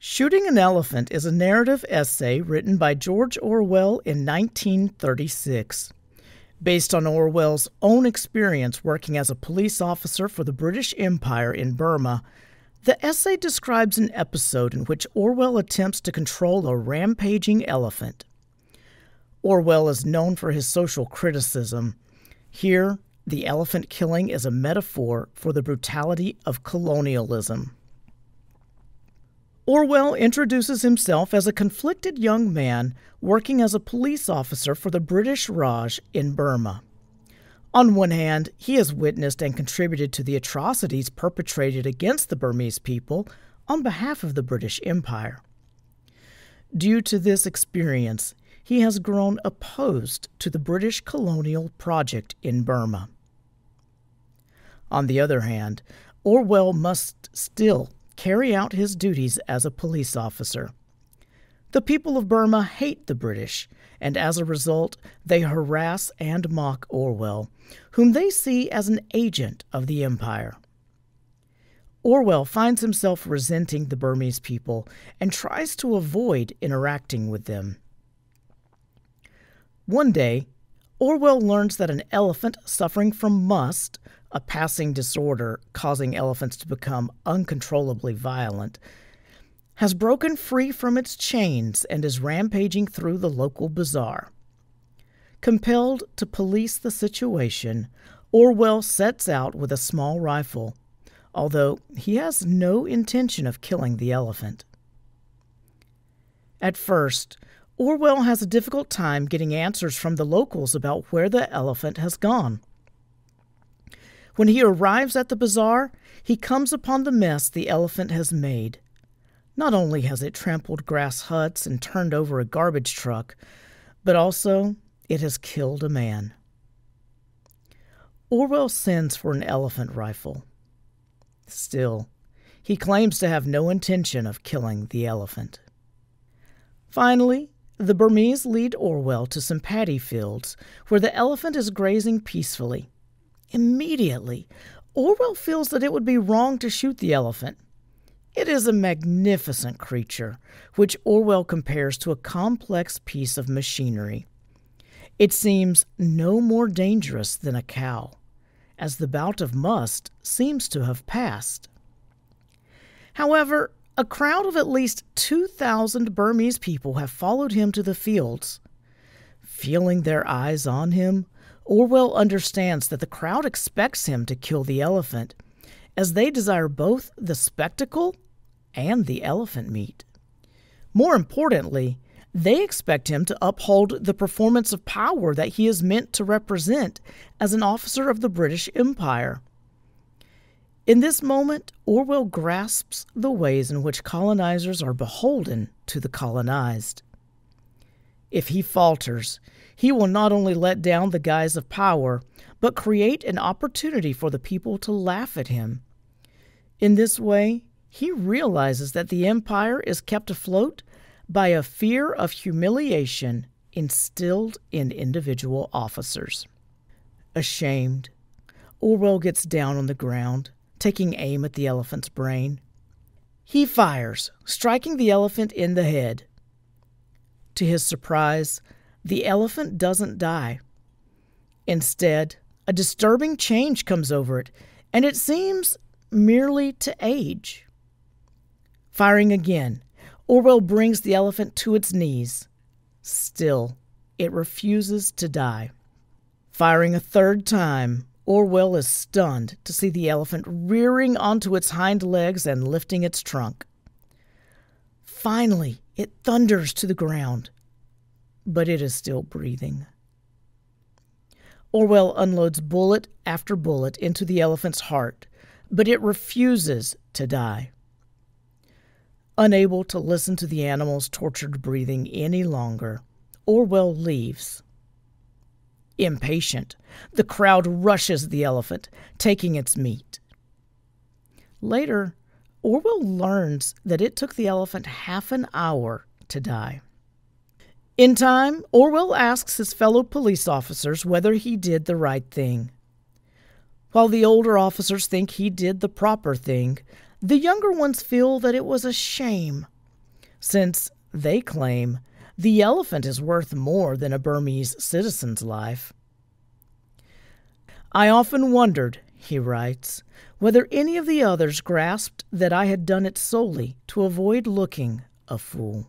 Shooting an Elephant is a narrative essay written by George Orwell in 1936. Based on Orwell's own experience working as a police officer for the British Empire in Burma, the essay describes an episode in which Orwell attempts to control a rampaging elephant. Orwell is known for his social criticism. Here, the elephant killing is a metaphor for the brutality of colonialism. Orwell introduces himself as a conflicted young man working as a police officer for the British Raj in Burma. On one hand, he has witnessed and contributed to the atrocities perpetrated against the Burmese people on behalf of the British Empire. Due to this experience, he has grown opposed to the British colonial project in Burma. On the other hand, Orwell must still carry out his duties as a police officer. The people of Burma hate the British, and as a result, they harass and mock Orwell, whom they see as an agent of the empire. Orwell finds himself resenting the Burmese people and tries to avoid interacting with them. One day, Orwell learns that an elephant suffering from must, a passing disorder causing elephants to become uncontrollably violent, has broken free from its chains and is rampaging through the local bazaar. Compelled to police the situation, Orwell sets out with a small rifle, although he has no intention of killing the elephant. At first, Orwell has a difficult time getting answers from the locals about where the elephant has gone. When he arrives at the bazaar, he comes upon the mess the elephant has made. Not only has it trampled grass huts and turned over a garbage truck, but also it has killed a man. Orwell sends for an elephant rifle. Still, he claims to have no intention of killing the elephant. Finally, the Burmese lead Orwell to some paddy fields where the elephant is grazing peacefully. Immediately, Orwell feels that it would be wrong to shoot the elephant. It is a magnificent creature, which Orwell compares to a complex piece of machinery. It seems no more dangerous than a cow, as the bout of must seems to have passed. However, a crowd of at least 2,000 Burmese people have followed him to the fields. Feeling their eyes on him, Orwell understands that the crowd expects him to kill the elephant, as they desire both the spectacle and the elephant meat. More importantly, they expect him to uphold the performance of power that he is meant to represent as an officer of the British Empire. In this moment, Orwell grasps the ways in which colonizers are beholden to the colonized. If he falters, he will not only let down the guise of power, but create an opportunity for the people to laugh at him. In this way, he realizes that the empire is kept afloat by a fear of humiliation instilled in individual officers. Ashamed, Orwell gets down on the ground, taking aim at the elephant's brain. He fires, striking the elephant in the head. To his surprise, the elephant doesn't die. Instead, a disturbing change comes over it, and it seems merely to age. Firing again, Orwell brings the elephant to its knees. Still, it refuses to die. Firing a third time, Orwell is stunned to see the elephant rearing onto its hind legs and lifting its trunk. Finally, it thunders to the ground, but it is still breathing. Orwell unloads bullet after bullet into the elephant's heart, but it refuses to die. Unable to listen to the animal's tortured breathing any longer, Orwell leaves. Impatient, the crowd rushes the elephant, taking its meat. Later, Orwell learns that it took the elephant half an hour to die. In time, Orwell asks his fellow police officers whether he did the right thing. While the older officers think he did the proper thing, the younger ones feel that it was a shame. since they claim the elephant is worth more than a Burmese citizen's life. I often wondered, he writes, whether any of the others grasped that I had done it solely to avoid looking a fool.